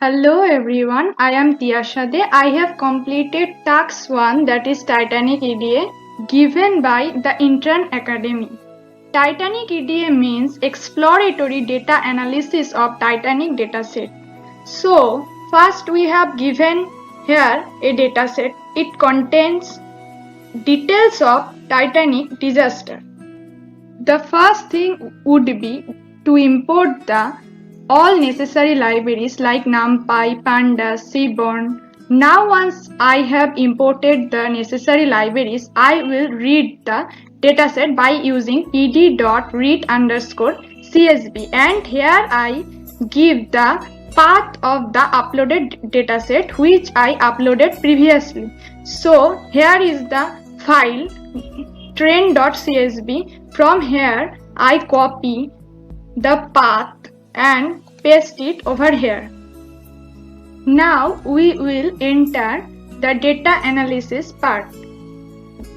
Hello everyone, I am Tiyashade. I have completed task 1, that is Titanic EDA, given by the Intern Academy. Titanic EDA means exploratory data analysis of Titanic dataset. So first we have given here a dataset. It contains details of Titanic disaster. The first thing would be to import the all necessary libraries like NumPy, Pandas, Seaborn. Now once I have imported the necessary libraries, I will read the dataset by using pd.read_csv, and here I give the path of the uploaded dataset which I uploaded previously. So here is the file train.csv. From here I copy the path and paste it over here. Now we will enter the data analysis part.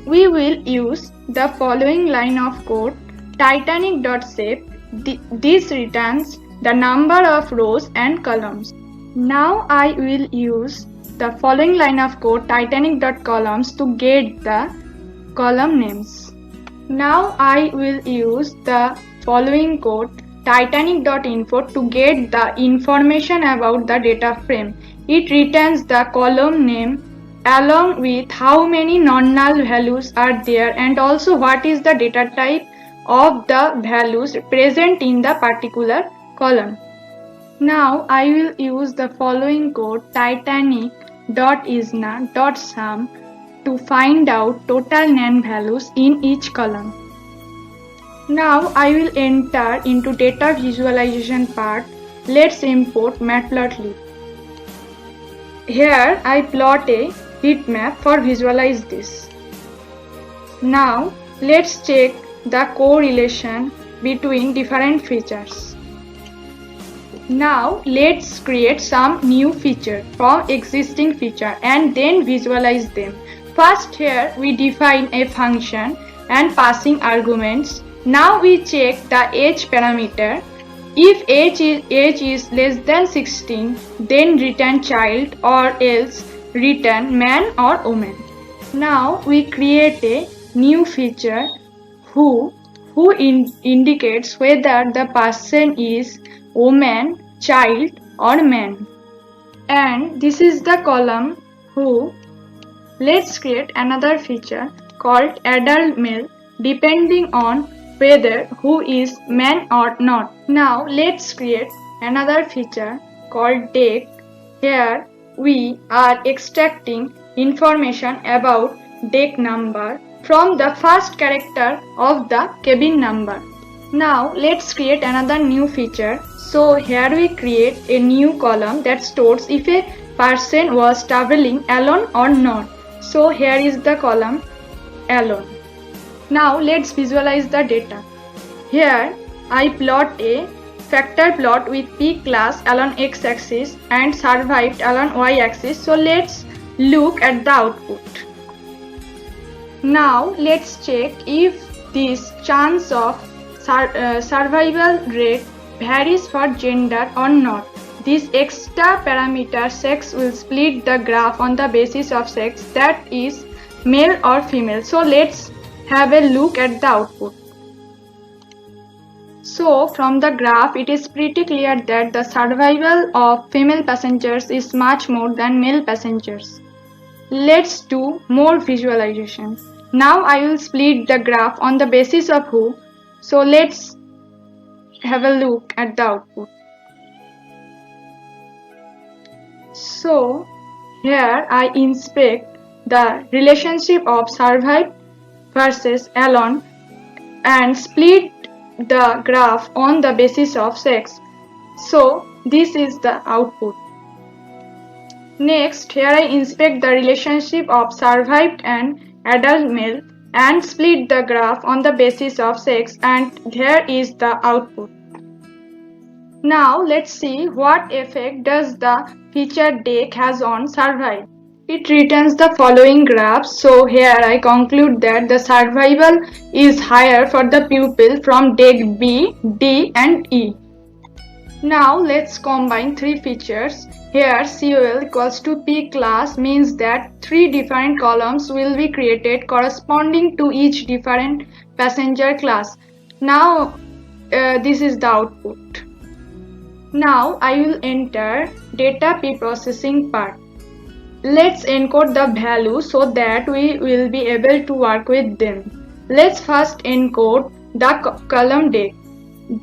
We will use the following line of code: titanic.shape. This returns the number of rows and columns. Now I will use the following line of code: titanic.columns, to get the column names. Now I will use the following code: titanic.info, to get the information about the data frame. It returns the column name along with how many non-null values are there and also what is the data type of the values present in the particular column. Now I will use the following code: titanic.isna.sum, to find out total nan values in each column. Now I will enter into data visualization part. Let's import matplotlib. Here I plot a heat map for visualize this. Now let's check the correlation between different features. Now let's create some new feature from existing feature and then visualize them. First here we define a function and passing arguments. Now we check the age parameter. If age is less than 16, then return child, or else return man or woman. Now we create a new feature who indicates whether the person is woman, child or man. And this is the column who. Let's create another feature called adult male, depending on whether who is man or not. Now let's create another feature called deck. Here we are extracting information about deck number from the first character of the cabin number. Now let's create another new feature. So here we create a new column that stores if a person was traveling alone or not. So here is the column alone. Now let's visualize the data. Here I plot a factor plot with peak class along x-axis and survived along y-axis. So let's look at the output. Now let's check if this chance of survival rate varies for gender or not. This extra parameter sex will split the graph on the basis of sex, that is male or female. So let's have a look at the output. So from the graph it is pretty clear that the survival of female passengers is much more than male passengers. Let's do more visualization. Now I will split the graph on the basis of who. So let's have a look at the output. So here I inspect the relationship of survived versus alone and split the graph on the basis of sex. So this is the output. Next, here I inspect the relationship of survived and adult male and split the graph on the basis of sex, and here is the output. Now let's see what effect does the feature deck has on survival. It returns the following graph. So here I conclude that the survival is higher for the pupil from deck B, D and E. Now let's combine three features. Here COL equals to P class means that three different columns will be created corresponding to each different passenger class. Now this is the output. Now I will enter data pre-processing part. Let's encode the value so that we will be able to work with them. Let's first encode the column DK.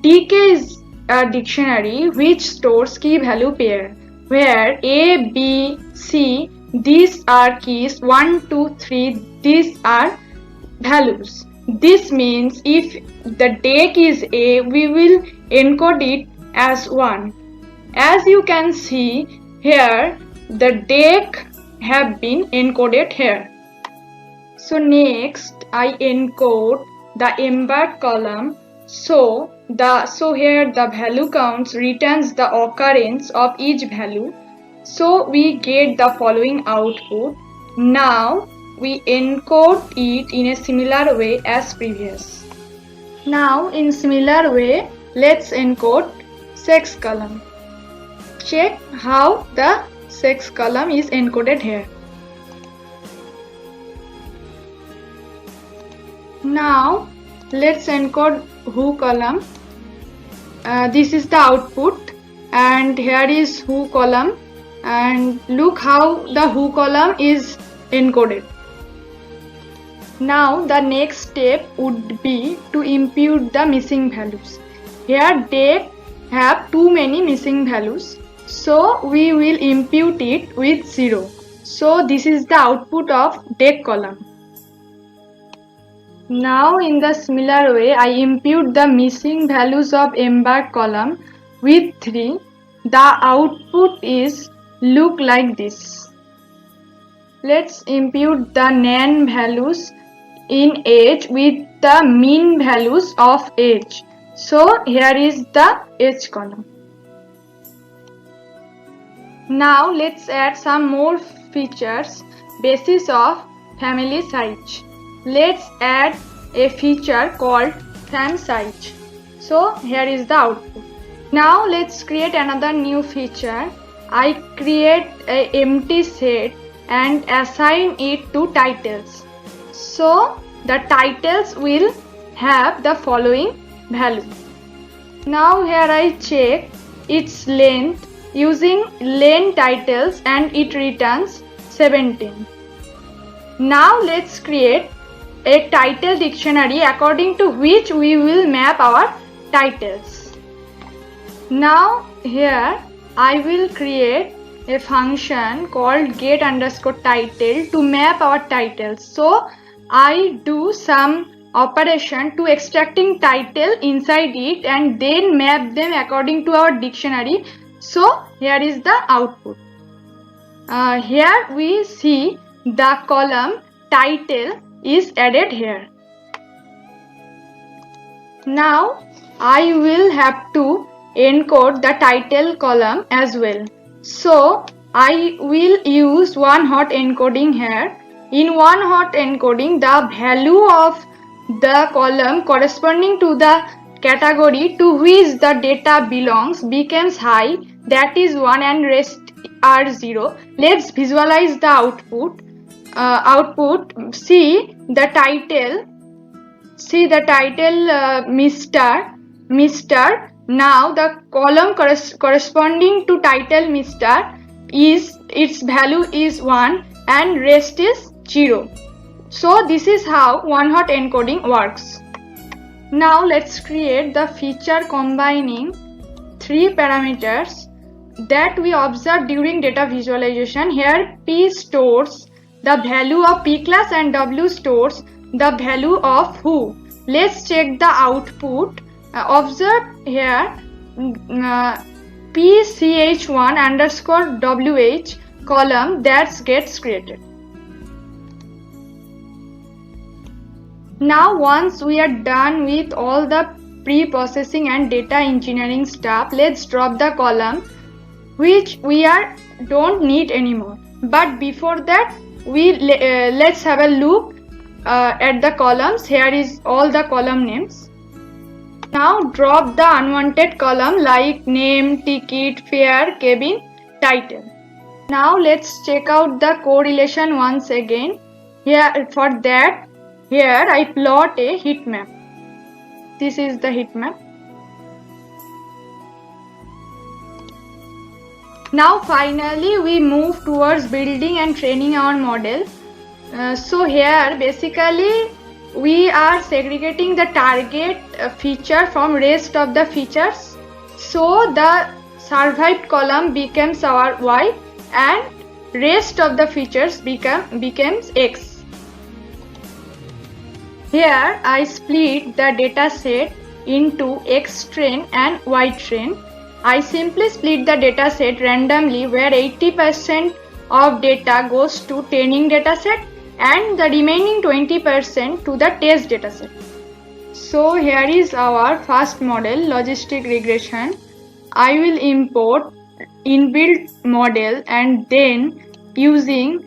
DK is a dictionary which stores key value pair where A, B, C, these are keys, 1, 2, 3, these are values. This means if the DAC is A, we will encode it as 1. As you can see here, the DAC have been encoded here. So next I encode the embark column. So here the value counts returns the occurrence of each value. So we get the following output. Now we encode it in a similar way as previous. Now in similar way, let's encode sex column. Check how the sex column is encoded here. Now let's encode who column. This is the output and here is who column, and look how the who column is encoded. Now the next step would be to impute the missing values. Here they have too many missing values, so we will impute it with 0. So this is the output of DAC column. Now in the similar way, I impute the missing values of embark column with 3. The output is look like this. Let's impute the NaN values in age with the mean values of age. So here is the age column. Now let's add some more features. Basis of family size. Let's add a feature called fam size. So here is the output. Now let's create another new feature. I create an empty set and assign it to titles. So the titles will have the following value. Now here I check its length using len titles and it returns 17. Now let's create a title dictionary according to which we will map our titles. Now here I will create a function called get_title to map our titles. So I do some operation to extracting title inside it and then map them according to our dictionary. So here is the output. Here we see the column title is added here. Now I will have to encode the title column as well. So I will use one hot encoding here. In one hot encoding, the value of the column corresponding to the category to which the data belongs becomes high, that is 1, and rest are 0. Let's visualize the output. See the title Mr. Now the column corresponding to title Mr. is its value is 1 and rest is 0. So this is how one hot encoding works. Now let's create the feature combining 3 parameters that we observe during data visualization. Here P stores the value of P class and W stores the value of who. Let's check the output. Observe here PCH1 underscore WH column that gets created. Now once we are done with all the pre-processing and data engineering stuff, let's drop the column which we don't need anymore. But before that, let's have a look at the columns. Here is all the column names. Now drop the unwanted column like name, ticket, fare, cabin, title. Now let's check out the correlation once again. Here I plot a heat map. This is the heat map. Now finally we move towards building and training our model. So here basically we are segregating the target feature from rest of the features. So the survived column becomes our Y and rest of the features becomes X. Here I split the data set into X train and Y train. I simply split the data set randomly where 80% of data goes to training dataset and the remaining 20% to the test dataset. So here is our first model, logistic regression. I will import inbuilt model and then using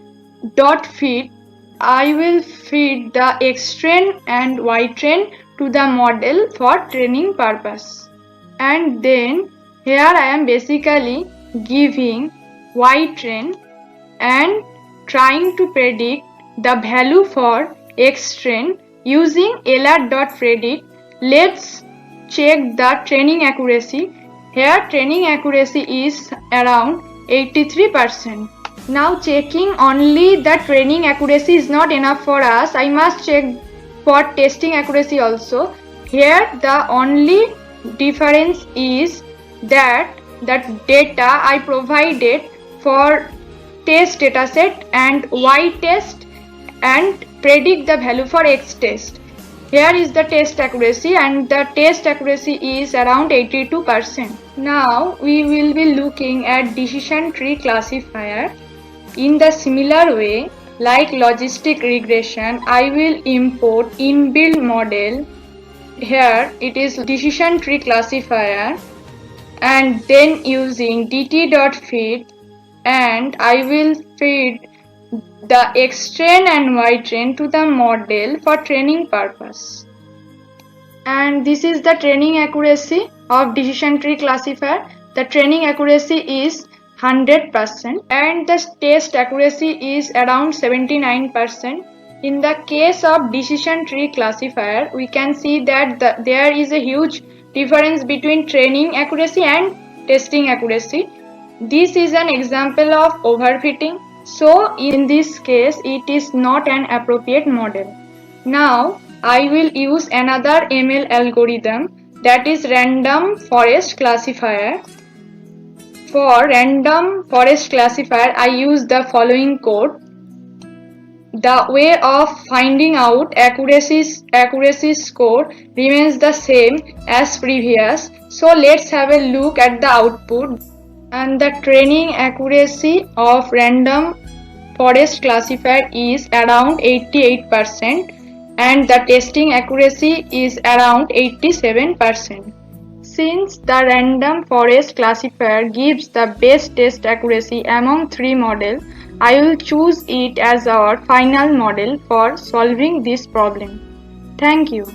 dot feed I will feed the X train and Y train to the model for training purpose. And then here I am basically giving Y train and trying to predict the value for X train using lr.predict. Let's check the training accuracy. Here training accuracy is around 83%. Now checking only the training accuracy is not enough for us. I must check for testing accuracy also. Here the only difference is that the data I provided for test dataset and Y test and predict the value for X test. Here is the test accuracy and the test accuracy is around 82%. Now we will be looking at decision tree classifier. In the similar way, like logistic regression, I will import inbuilt model. Here it is decision tree classifier and then using dt.feed and I will feed the X train and Y train to the model for training purpose. And this is the training accuracy of decision tree classifier. The training accuracy is 100% and the test accuracy is around 79%. In the case of decision tree classifier, we can see that there is a huge difference between training accuracy and testing accuracy. This is an example of overfitting. So in this case, it is not an appropriate model. Now I will use another ML algorithm, that is random forest classifier. For random forest classifier, I use the following code. The way of finding out accuracy score remains the same as previous. So let's have a look at the output. And the training accuracy of random forest classifier is around 88% and the testing accuracy is around 87%. Since the random forest classifier gives the best test accuracy among three models, I will choose it as our final model for solving this problem. Thank you.